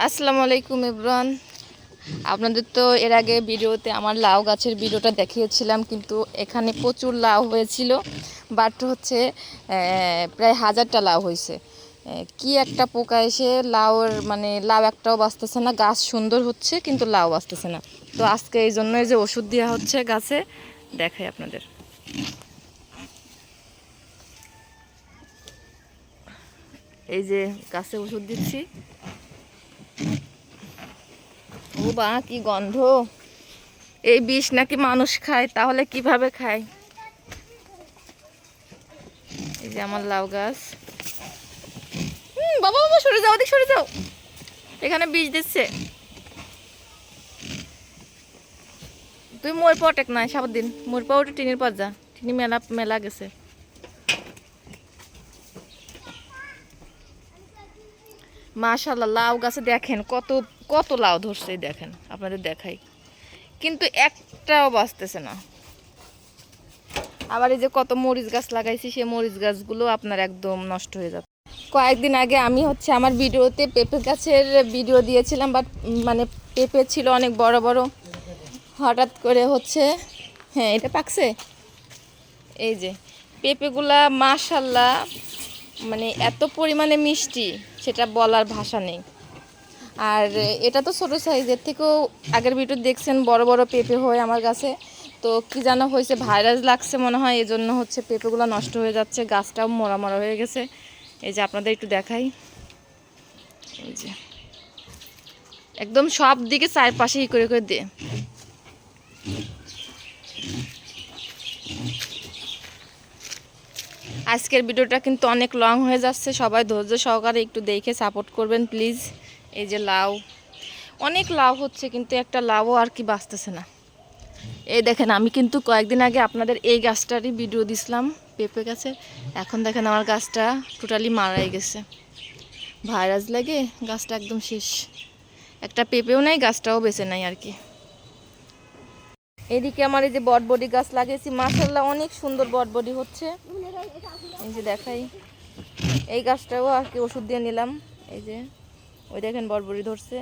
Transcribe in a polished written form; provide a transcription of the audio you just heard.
আসসালামু আলাইকুম এভরিওয়ান। আপনাদের তো এর আগে ভিডিওতে আমার লাউ গাছের ভিডিওটা দেখিয়েছিলাম, কিন্তু এখানে প্রচুর লাউ হয়েছিল, বাট হচ্ছে প্রায় 1000টা লাউ হয়েছে। কি একটা পোকা এসে লাউর মানে লাউ একটাও বাঁচতেছে না, গাছ সুন্দর হচ্ছে কিন্তু লাউ বাঁচতেছে না। তো আজকে এই জন্যই যে ওষুধ দেওয়া হচ্ছে গাছে, দেখাই আপনাদের। এই যে গাছে ওষুধ দিচ্ছি। ও বা কি গন্ধ! এই বিষ নাকি মানুষ খায়, তাহলে কিভাবে খায়? এই যে আমার লাউ গাছ। বাবা বাবা, সরে যাও, ওদিক সরে যাও, এখানে বিষ দিচ্ছে। তুই মোর পটেক নাই সারাদিন, মোর পাও টিনের পর যা, টিনি মেলা মেলা গেছে। মাশাআল্লাহ, লাউ গাছে দেখেন কত কত লাউ ধরছে, দেখেন আপনাদের দেখাই, কিন্তু একটাও বাঁচতেছে না। আবার এই যে কত মরিচ গাছ লাগাইছি, সেই মরিচ গাছগুলো আপনার একদম নষ্ট হয়ে যাচ্ছে। কয়েকদিন আগে আমি হচ্ছে আমার ভিডিওতে পেঁপে গাছের ভিডিও দিয়েছিলাম, বাট মানে পেঁপে ছিল অনেক বড় বড়। হঠাৎ করে হচ্ছে, হ্যাঁ এটা পাকছে। এই যে পেঁপেগুলা মাশাআল্লাহ, মানে এত পরিমাণে মিষ্টি, সেটা বলার ভাষা নেই। আর এটা তো ছোটো সাইজের থেকেও আগের ভিডিও দেখছেন বড় বড় পেঁপে হয় আমার কাছে। তো কি জানা হয়েছে, ভাইরাস লাগছে মনে হয়, এজন্য হচ্ছে পেঁপেগুলো নষ্ট হয়ে যাচ্ছে, গাছটাও মরা মরা হয়ে গেছে। এই যে আপনাদের একটু দেখাই, এই যে একদম সব দিকে চারপাশে ই করে করে দিয়ে। আজকের ভিডিওটা কিন্তু অনেক লং হয়ে যাচ্ছে, সবাই ধৈর্য সহকারে একটু দেখে সাপোর্ট করবেন প্লিজ। এই যে লাউ, অনেক লাউ হচ্ছে, কিন্তু একটা লাউও আর কি বাঁচতেছে না। এই দেখেন, আমি কিন্তু কয়েকদিন আগে আপনাদের এই গাছটারই ভিডিও দিছিলাম, পেঁপে গাছের। এখন দেখেন আমার গাছটা টোটালি মারাই গেছে, ভাইরাস লাগে গাছটা একদম শেষ। একটা পেঁপেও নাই, গাছটাও বেঁচে নাই আর কি। এদিকে আমার এই যে বটবডি গাছ লাগিয়েছি, মাশাআল্লাহ অনেক সুন্দর বটবডি হচ্ছে। এই যে দেখাই, এই গাছটাও আর কি ওষুধ দিয়ে নিলাম। এই যে ওই দেখেন বটবডি ধরছে।